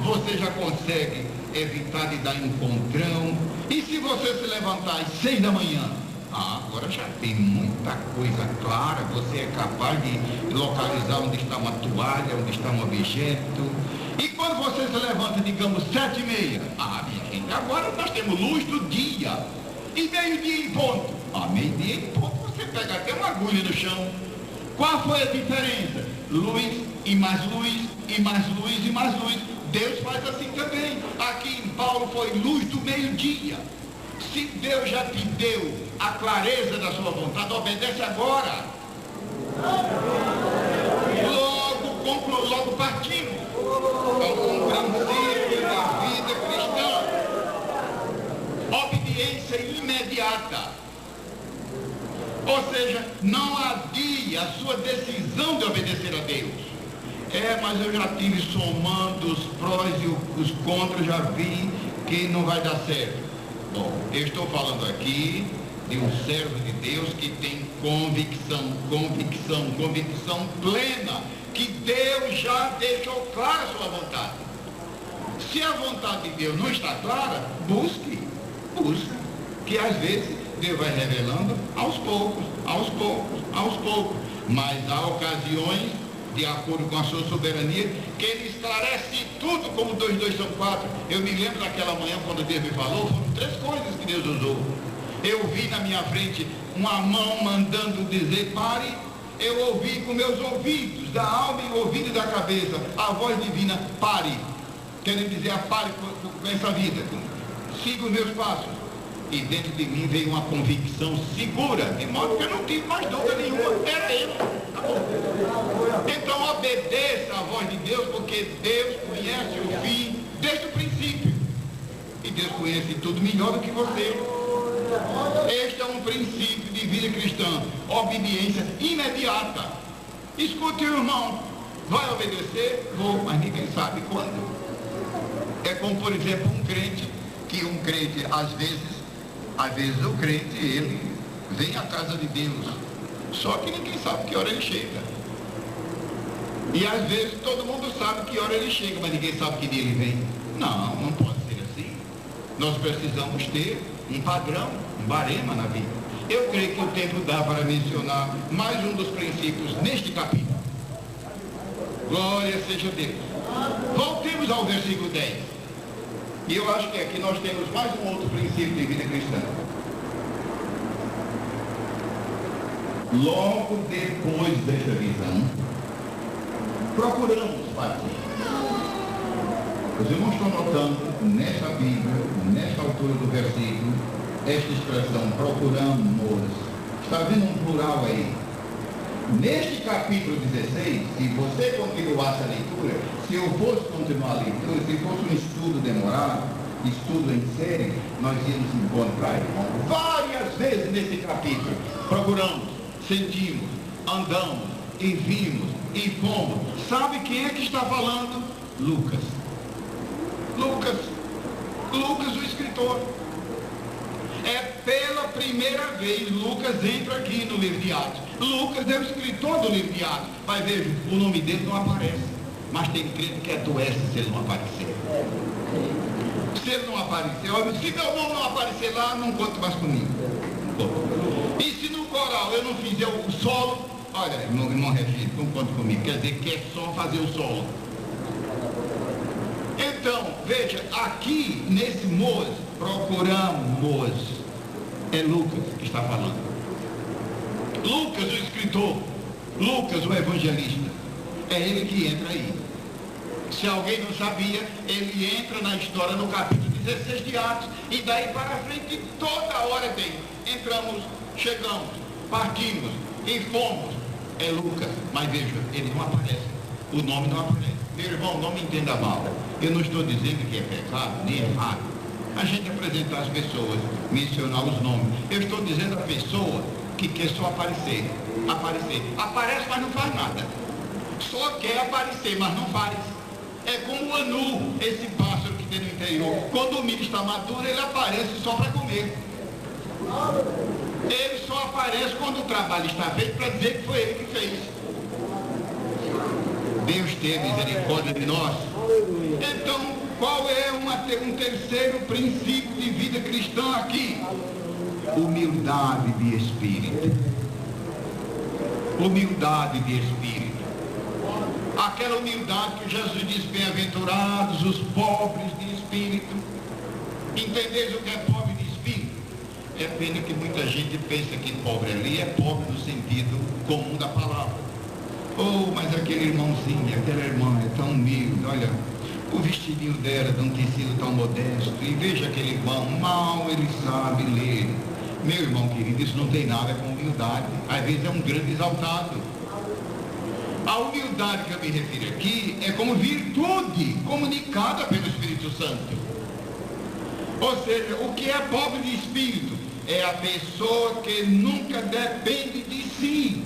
Você já consegue evitar de dar encontrão. E se você se levantar às 6 da manhã, agora já tem muita coisa clara, você é capaz de localizar onde está uma toalha, onde está um objeto. E quando você se levanta, digamos, 7h30, minha gente, agora nós temos luz do dia. E meio-dia em ponto. Meio-dia em ponto, você pega até uma agulha no chão. Qual foi a diferença? Luz e mais luz, e mais luz, e mais luz. Deus faz assim também. Aqui em Paulo foi luz do meio-dia. Se Deus já te deu a clareza da sua vontade, obedece agora. Logo partimos. É um princípio da vida cristã. Obediência imediata. Ou seja, não adie a sua decisão de obedecer a Deus. Mas eu já tive somando os prós e os contras, já vi que não vai dar certo. Bom, eu estou falando aqui de um servo de Deus que tem convicção plena, que Deus já deixou clara a sua vontade. Se a vontade de Deus não está clara, busque, que às vezes Deus vai revelando aos poucos, mas há ocasiões, de acordo com a sua soberania, que Ele esclarece tudo, como 2 são 4. Eu me lembro daquela manhã, quando Deus me falou, foram 3 coisas que Deus usou. Eu vi na minha frente uma mão mandando dizer pare. Eu ouvi com meus ouvidos, da alma e ouvido e da cabeça, a voz divina, pare. Querendo dizer, pare com essa vida, siga os meus passos. E dentro de mim veio uma convicção segura, de modo que eu não tive mais dúvida nenhuma, era Ele. Tá bom. Então obedeça a voz de Deus, porque Deus conhece o fim desde o princípio. E Deus conhece tudo melhor do que você. Este é um princípio de vida cristã, obediência imediata. Escute, irmão, vai obedecer? Vou, mas ninguém sabe quando. É como, por exemplo, um crente, às vezes o crente, ele vem à casa de Deus, só que ninguém sabe que hora ele chega. E às vezes todo mundo sabe que hora ele chega, mas ninguém sabe que dia ele vem. Não pode ser assim. Nós precisamos ter um padrão, um barema na vida. Eu creio que o tempo dá para mencionar mais um dos princípios neste capítulo. Glória seja Deus. Voltemos ao versículo 10. E eu acho que aqui nós temos mais um outro princípio de vida cristã. Logo depois desta visão, procuramos partir. Os irmãos estão notando nesta Bíblia, nesta altura do versículo, esta expressão, procuramos. Está vendo um plural aí? Neste capítulo 16, se você continuasse a leitura, se eu fosse continuar a leitura, se fosse um estudo demorado, estudo em série, nós íamos encontrar, irmão, várias vezes nesse capítulo. Procuramos, sentimos, andamos, e vimos, e fomos. Sabe quem é que está falando? Lucas, o escritor. É pela primeira vez Lucas entra aqui no livro de Atos. Lucas é o escritor do livro de Atos. Mas veja, o nome dele não aparece. Mas tem crente que adoece se ele não aparecer. Se ele não aparecer, se meu nome não aparecer lá, não conte mais comigo. E se no coral eu não fizer o solo, olha, irmão Regina, não conte comigo. Quer dizer que é só fazer o solo. Então, veja, aqui nesse procuramos, é Lucas que está falando. Lucas, o escritor, Lucas, o evangelista, é ele que entra aí. Se alguém não sabia, ele entra na história no capítulo 16 de Atos, e daí para frente toda hora tem. Entramos, chegamos, partimos e fomos. É Lucas, mas veja, ele não aparece, o nome não aparece. Meu irmão, não me entenda mal. Eu não estou dizendo que é pecado, nem errado a gente apresentar as pessoas, mencionar os nomes. Eu estou dizendo a pessoa que quer só aparecer. Aparece, mas não faz nada. Só quer aparecer, mas não faz. É como o anu, esse pássaro que tem no interior. Quando o milho está maduro, ele aparece só para comer. Ele só aparece quando o trabalho está feito, para dizer que foi ele que fez. Deus tenha misericórdia de nós. Então, qual é um terceiro princípio de vida cristã aqui? Humildade de espírito. Humildade de espírito. Aquela humildade que Jesus diz, bem-aventurados os pobres de espírito. Entendeis o que é pobre de espírito? É pena que muita gente pensa que pobre ali é pobre no sentido comum da palavra. Oh, mas aquele irmãozinho, aquela irmã é tão humilde, olha, o vestidinho dela de um tecido tão modesto, e veja aquele irmão, mal ele sabe ler. Meu irmão querido, isso não tem nada com humildade, às vezes é um grande exaltado. A humildade que eu me refiro aqui é como virtude comunicada pelo Espírito Santo. Ou seja, o que é pobre de espírito é a pessoa que nunca depende de si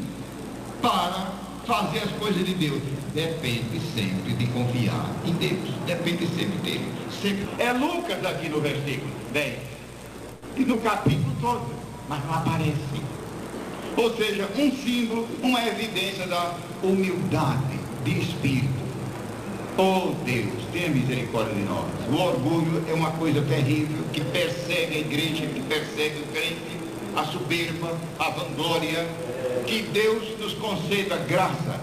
para fazer as coisas de Deus. Depende sempre de confiar em Deus. Depende sempre dele. Sempre. É Lucas aqui no versículo 10. E no capítulo todo. Mas não aparece. Ou seja, um símbolo, uma evidência da humildade de espírito. Oh Deus, tenha misericórdia de nós. O orgulho é uma coisa terrível que persegue a igreja, que persegue o crente, a soberba, a vanglória. Que Deus nos conceda graça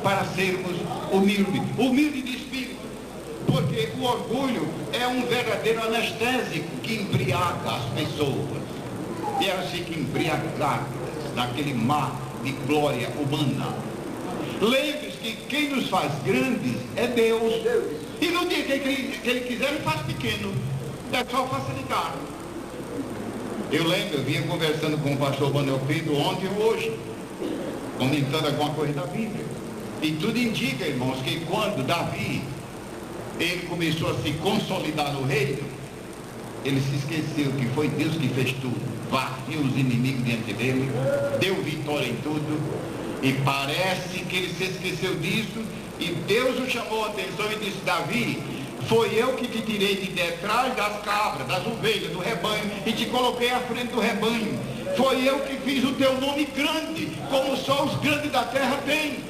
para sermos humildes de espírito. Porque o orgulho é um verdadeiro anestésico que embriaga as pessoas. E elas ficam embriagadas naquele mar de glória humana. Lembre-se que quem nos faz grandes é Deus. E no dia que ele quiser, ele faz pequeno. É só facilitar. Eu lembro, eu vinha conversando com o pastor Manuel Pedro ontem ou hoje, comentando alguma coisa da Bíblia. E tudo indica, irmãos, que quando Davi, ele começou a se consolidar no reino, ele se esqueceu que foi Deus que fez tudo. Varreu os inimigos diante dele, deu vitória em tudo. E parece que ele se esqueceu disso, e Deus o chamou a atenção e disse: Davi, foi eu que te tirei de detrás das cabras, das ovelhas, do rebanho, e te coloquei à frente do rebanho. Foi eu que fiz o teu nome grande, como só os grandes da terra têm.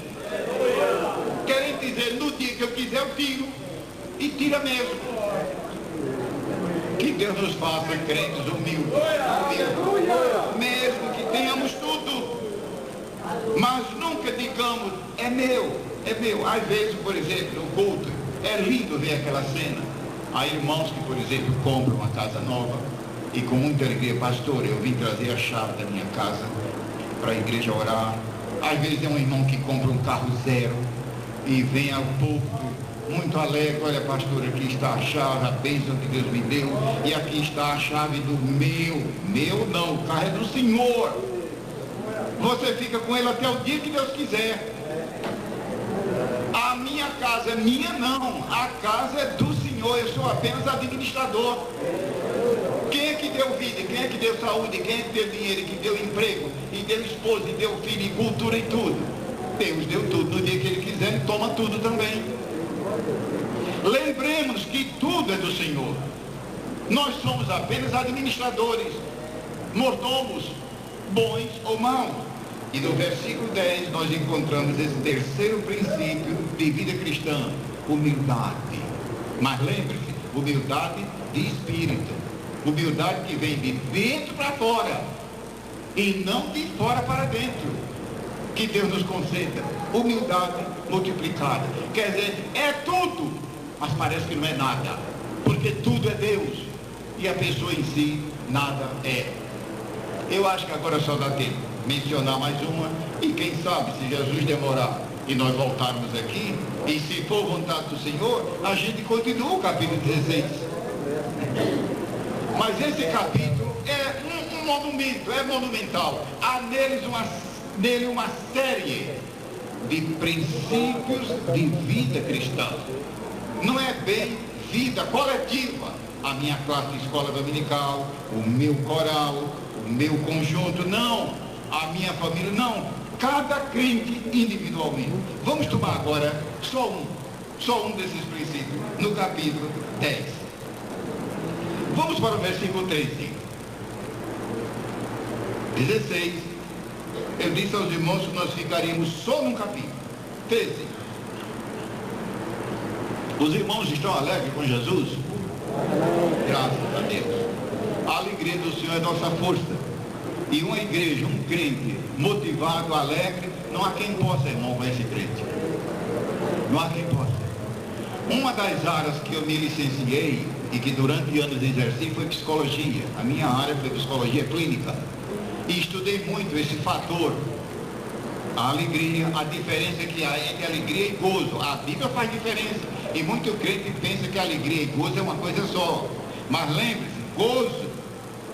Querem dizer, no dia que eu quiser eu tiro, e tira mesmo. Que Deus nos faça crentes humildes, mesmo que tenhamos tudo. Mas nunca digamos, é meu. Às vezes, por exemplo, no culto, é lindo ver aquela cena. Há irmãos que, por exemplo, compram uma casa nova e com muita alegria: pastor, eu vim trazer a chave da minha casa para a igreja orar. Às vezes é um irmão que compra um carro zero e vem ao púlpito muito alegre: olha, pastor, aqui está a chave, a bênção que Deus me deu, e aqui está a chave do meu não, o carro é do Senhor. Você fica com ele até o dia que Deus quiser. A minha casa é minha, não. A casa é do Senhor, eu sou apenas administrador. Quem é que deu vida, quem é que deu saúde, quem é que deu dinheiro, que deu emprego, e deu esposa, e deu filho, e cultura e tudo? Deus deu tudo. No dia que Ele quiser, Ele toma tudo também. Lembremos que tudo é do Senhor. Nós somos apenas administradores, mordomos, bons ou maus. E no versículo 10 nós encontramos esse terceiro princípio de vida cristã: humildade. Mas lembre-se, humildade de espírito. Humildade que vem de dentro para fora e não de fora para dentro. Que Deus nos conceda humildade multiplicada. Quer dizer, é tudo, mas parece que não é nada, porque tudo é Deus e a pessoa em si nada é. Eu acho que agora só dá tempo mencionar mais uma, e quem sabe, se Jesus demorar e nós voltarmos aqui, e se for vontade do Senhor, a gente continua o capítulo 16. Mas esse capítulo é um monumento, é monumental. Há nele uma série de princípios de vida cristã. Não é bem vida coletiva, a minha classe de escola dominical, o meu coral, o meu conjunto, não. A minha família, não. Cada crente individualmente. Vamos tomar agora só um desses princípios no capítulo 10. Vamos para o versículo 13. 16. Eu disse aos irmãos que nós ficaríamos só num capítulo. 13. Os irmãos estão alegres com Jesus? Graças a Deus. A alegria do Senhor é nossa força. E uma igreja, um crente motivado, alegre, não há quem possa, irmão, com esse crente. Não há quem possa. Uma das áreas que eu me licenciei e que durante anos exerci foi psicologia. A minha área foi psicologia clínica. E estudei muito esse fator, a alegria, a diferença que há entre alegria e gozo. A Bíblia faz diferença. E muito crente pensa que alegria e gozo é uma coisa só. Mas lembre-se, gozo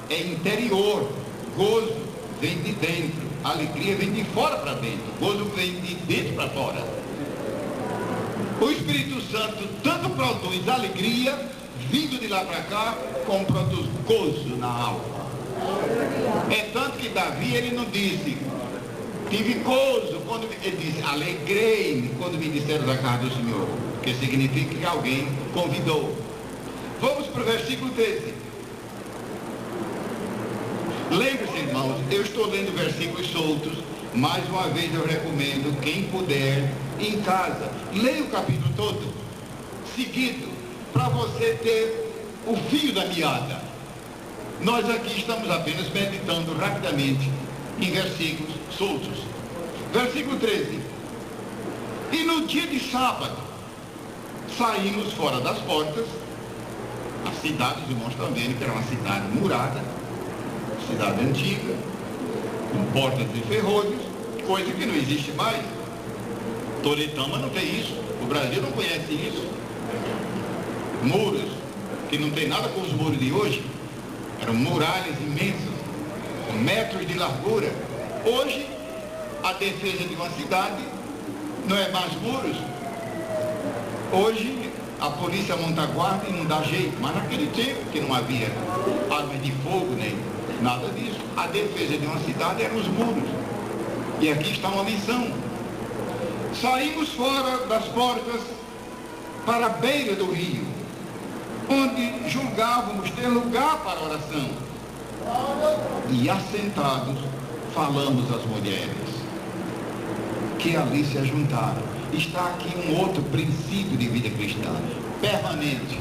é interior. Gozo vem de dentro, alegria vem de fora para dentro, gozo vem de dentro para fora. O Espírito Santo tanto produz alegria, vindo de lá para cá, como produz gozo na alma. É tanto que Davi, ele não disse, tive gozo, quando ele disse, alegrei-me quando me disseram da casa do Senhor, que significa que alguém convidou. Vamos para o versículo 13. Lembre-se, irmãos, eu estou lendo versículos soltos. Mais uma vez eu recomendo, quem puder, em casa, leia o capítulo todo, seguido, para você ter o fio da meada. Nós aqui estamos apenas meditando rapidamente em versículos soltos. Versículo 13. E no dia de sábado, saímos fora das portas. A cidade, os irmãos estão vendo que era uma cidade murada, cidade antiga, com portas de ferrolhos, coisa que não existe mais. Toretama não tem isso, o Brasil não conhece isso. Muros, que não tem nada com os muros de hoje, eram muralhas imensas, com metros de largura. Hoje, a defesa de uma cidade não é mais muros. Hoje, a polícia monta guarda e não dá jeito, mas naquele tempo que não havia armas de fogo nem nada disso, a defesa de uma cidade eram os muros. E aqui está uma missão. Saímos fora das portas para a beira do rio, onde julgávamos ter lugar para oração. E assentados, falamos às mulheres que ali se ajuntaram. Está aqui um outro princípio de vida cristã, permanente,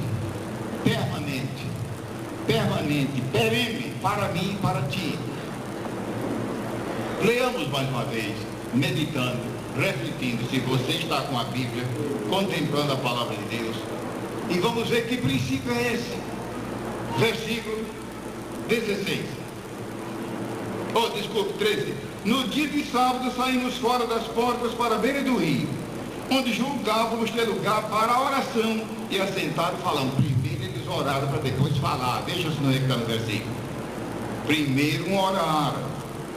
perene, para mim e para ti. Leamos mais uma vez, meditando, refletindo, se você está com a Bíblia, contemplando a palavra de Deus, e vamos ver que princípio é esse. Versículo 16. Oh, desculpe, 13. No dia de sábado saímos fora das portas para a beira do rio, onde julgávamos ter lugar para a oração, e assentados falamos. Primeiro eles oraram para depois falar. Veja se não é que está no versículo. Primeiro oraram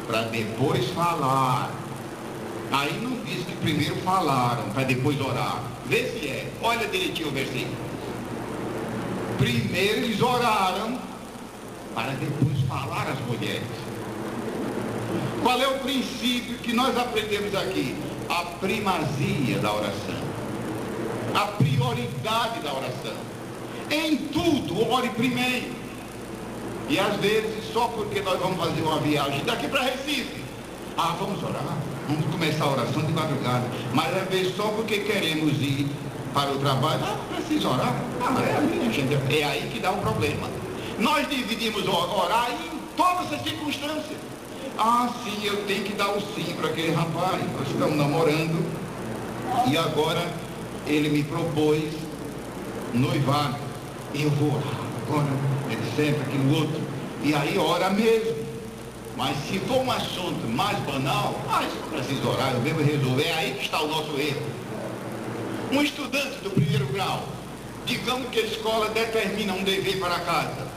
para depois falar. Aí não diz que primeiro falaram para depois orar. Vê se é. Olha direitinho o versículo. Primeiro eles oraram para depois falar às mulheres. Qual é o princípio que nós aprendemos aqui? A primazia da oração, a prioridade da oração. Em tudo, ore primeiro. E às vezes, só porque nós vamos fazer uma viagem daqui para Recife, vamos orar, vamos começar a oração de madrugada. Mas às vezes, só porque queremos ir para o trabalho, precisa orar. É aí que dá um problema. Nós dividimos orar em todas as circunstâncias. Sim, eu tenho que dar o sim para aquele rapaz. Nós estamos namorando e agora ele me propôs noivado. E eu vou orar. Agora ele senta aqui no outro. E aí ora mesmo. Mas se for um assunto mais banal, isso não precisa orar, eu mesmo resolver. É aí que está o nosso erro. Um estudante do primeiro grau, digamos que a escola determina um dever para casa.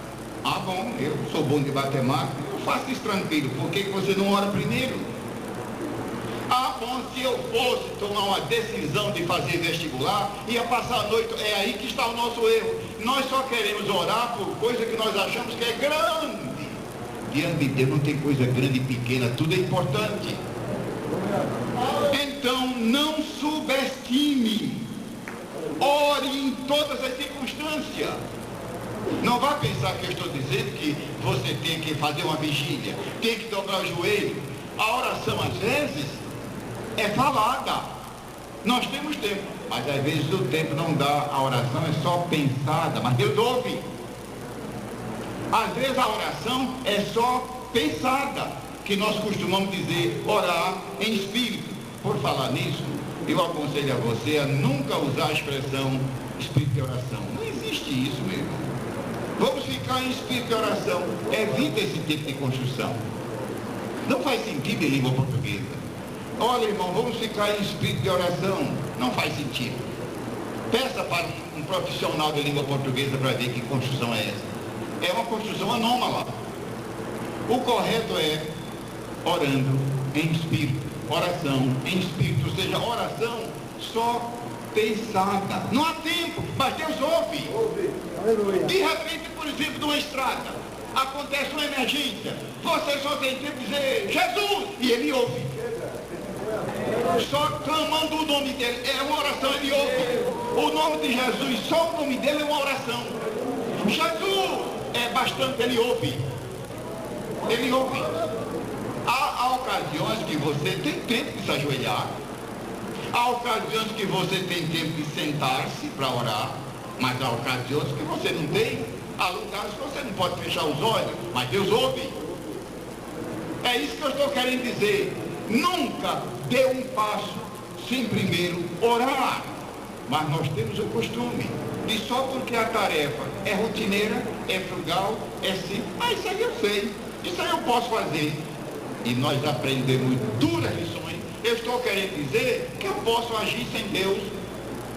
Bom, eu sou bom de matemática, eu faço isso tranquilo. Por que você não ora primeiro? Bom, se eu fosse tomar uma decisão de fazer vestibular, ia passar a noite. É aí que está o nosso erro. Nós só queremos orar por coisa que nós achamos que é grande. Diante de Deus não tem coisa grande e pequena, tudo é importante. Então não subestime. Ore em todas as circunstâncias. Não vá pensar que eu estou dizendo que você tem que fazer uma vigília, tem que dobrar o joelho. A oração às vezes é falada. Nós temos tempo, mas às vezes o tempo não dá. A oração é só pensada, mas Deus ouve. Às vezes a oração é só pensada, que nós costumamos dizer orar em espírito. Por falar nisso, eu aconselho a você a nunca usar a expressão espírito de oração. Não existe isso mesmo. Vamos ficar em espírito de oração. Evita esse tipo de construção. Não faz sentido em língua portuguesa. Olha, irmão, vamos ficar em espírito de oração. Não faz sentido. Peça para um profissional de língua portuguesa para ver que construção é essa. É uma construção anômala. O correto é orando em espírito. Oração em espírito. Ou seja, oração só pensada. Não há tempo, mas Deus ouve. De repente, por exemplo, numa estrada, Acontece uma emergência, você só tem tempo de dizer Jesus, e ele ouve. Só clamando o nome dele, é uma oração, ele ouve. O nome de Jesus, só o nome dele é uma oração. Jesus é bastante, ele ouve. Ele ouve. Há ocasiões que você tem tempo de se ajoelhar. Há ocasiões que você tem tempo de sentar-se para orar. Mas há ocasiões que você não tem. Há lugares que você não pode fechar os olhos, mas Deus ouve. É isso que eu estou querendo dizer. Nunca dê um passo sem primeiro orar. Mas nós temos o costume de só porque a tarefa é rotineira, é frugal, é simples. Isso aí eu sei, isso aí eu posso fazer. E nós aprendemos duras lições. Eu estou querendo dizer que eu posso agir sem Deus,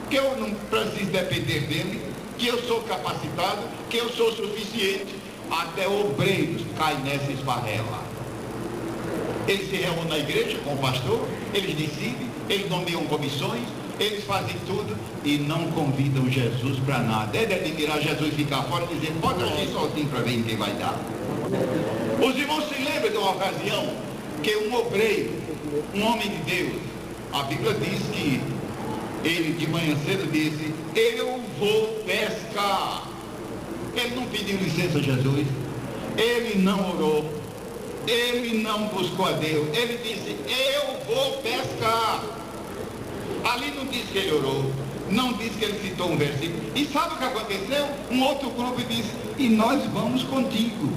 que eu não preciso depender dele, que eu sou capacitado, que eu sou suficiente. Até obreiros caem nessa esfarrela. Eles se reúnem na igreja com o pastor, eles decidem, eles nomeiam comissões, eles fazem tudo e não convidam Jesus para nada. É de admirar Jesus ficar fora e dizer, pode agir sozinho para ver em quem vai dar. Os irmãos se lembram de uma ocasião que um obreiro, um homem de Deus, a Bíblia diz que ele de manhã cedo disse, eu vou pescar. Ele não pediu licença a Jesus, ele não orou, ele não buscou a Deus, ele disse, eu vou pescar. Ali não diz que ele orou, não diz que ele citou um versículo. E sabe o que aconteceu? Um outro grupo disse, e nós vamos contigo.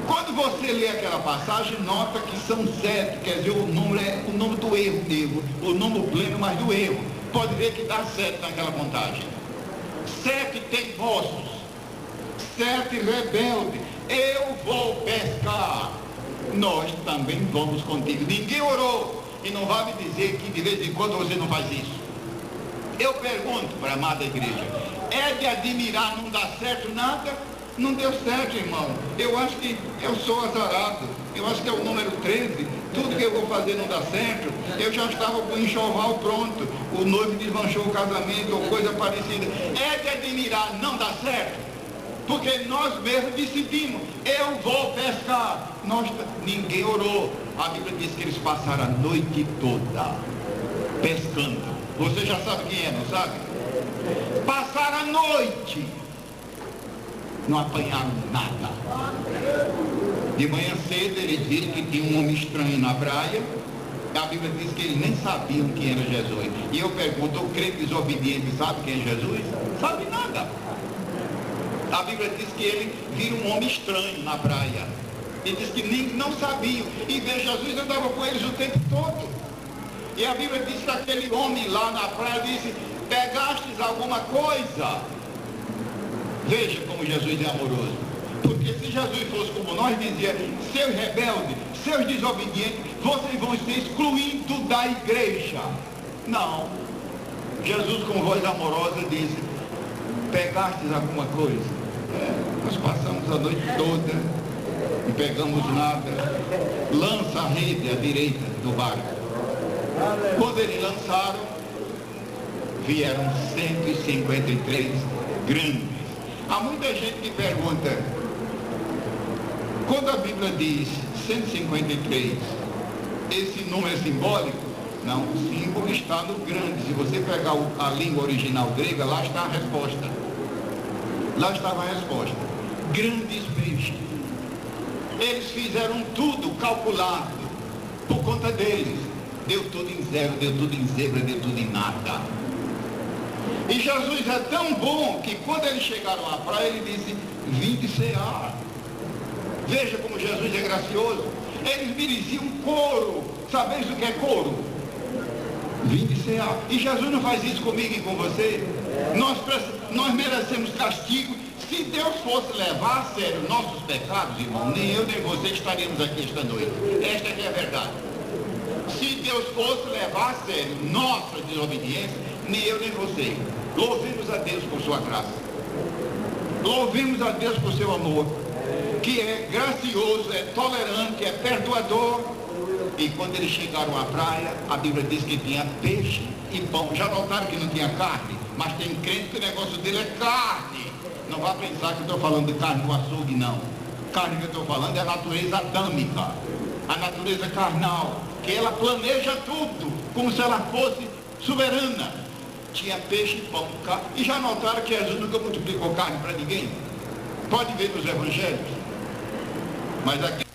Quando você lê aquela passagem, nota que são 7, quer dizer, o número é o número do erro dele, o número pleno, mas do erro. Pode ver que dá 7 naquela contagem. 7 teimosos, 7 rebeldes. Eu vou pescar. Nós também vamos contigo. Ninguém orou. E não vai me dizer que de vez em quando você não faz isso. Eu pergunto para a amada igreja, é de admirar não dar certo nada? Não deu certo, irmão. Eu acho que eu sou azarado. Eu acho que é o número 13. Tudo que eu vou fazer não dá certo. Eu já estava com o enxoval pronto. O noivo desmanchou o casamento ou coisa parecida. É de admirar não dar certo? Porque nós mesmos decidimos, eu vou pescar. Ninguém orou. A Bíblia diz que eles passaram a noite toda pescando. Você já sabe quem é, não sabe? Passaram a noite, não apanharam nada. De manhã cedo eles viram que tinha um homem estranho na praia. A Bíblia diz que eles nem sabiam quem era Jesus. E eu pergunto, o crente desobediente sabe quem é Jesus? Sabe nada. A Bíblia diz que ele vira um homem estranho na praia. Ele diz que nem, não sabiam. E vê, Jesus andava com eles o tempo todo. E a Bíblia diz que aquele homem lá na praia disse, pegastes alguma coisa? Veja como Jesus é amoroso. Porque se Jesus fosse como nós, dizia, seus rebeldes, seus desobedientes, vocês vão ser excluídos da igreja. Não. Jesus com voz amorosa disse, pegastes alguma coisa? Nós passamos a noite toda, não pegamos nada. Lança a rede à direita do barco. Quando eles lançaram, vieram 153 grandes. Há muita gente que pergunta, quando a Bíblia diz 153, esse número é simbólico? Não, o símbolo está no grande. Se você pegar a língua original grega, lá está a resposta. Lá estava a resposta. Grandes peixes. Eles fizeram tudo calculado por conta deles. Deu tudo em zero, deu tudo em zebra, deu tudo em nada. E Jesus é tão bom que quando eles chegaram à praia, ele disse, vinde cear. Veja como Jesus é gracioso. Eles mereciam couro. Sabeis o que é couro? Vinde cear. E Jesus não faz isso comigo e com você. Nós merecemos castigo. Se Deus fosse levar a sério nossos pecados, irmão, nem eu nem você estaríamos aqui esta noite. Esta é a verdade. Se Deus fosse levar a sério nossa desobediência, nem eu nem você. Louvemos a Deus por sua graça. Louvemos a Deus por seu amor, que é gracioso, é tolerante, é perdoador. E quando eles chegaram à praia, a Bíblia diz que tinha peixe e pão. Já notaram que não tinha carne? Mas tem crente que o negócio dele é carne. Não vá pensar que eu estou falando de carne do açougue, não. Carne que eu estou falando é a natureza adâmica, a natureza carnal, que ela planeja tudo, como se ela fosse soberana. Tinha peixe, pão, carne. E já notaram que Jesus nunca multiplicou carne para ninguém? Pode ver nos evangelhos. Mas aqui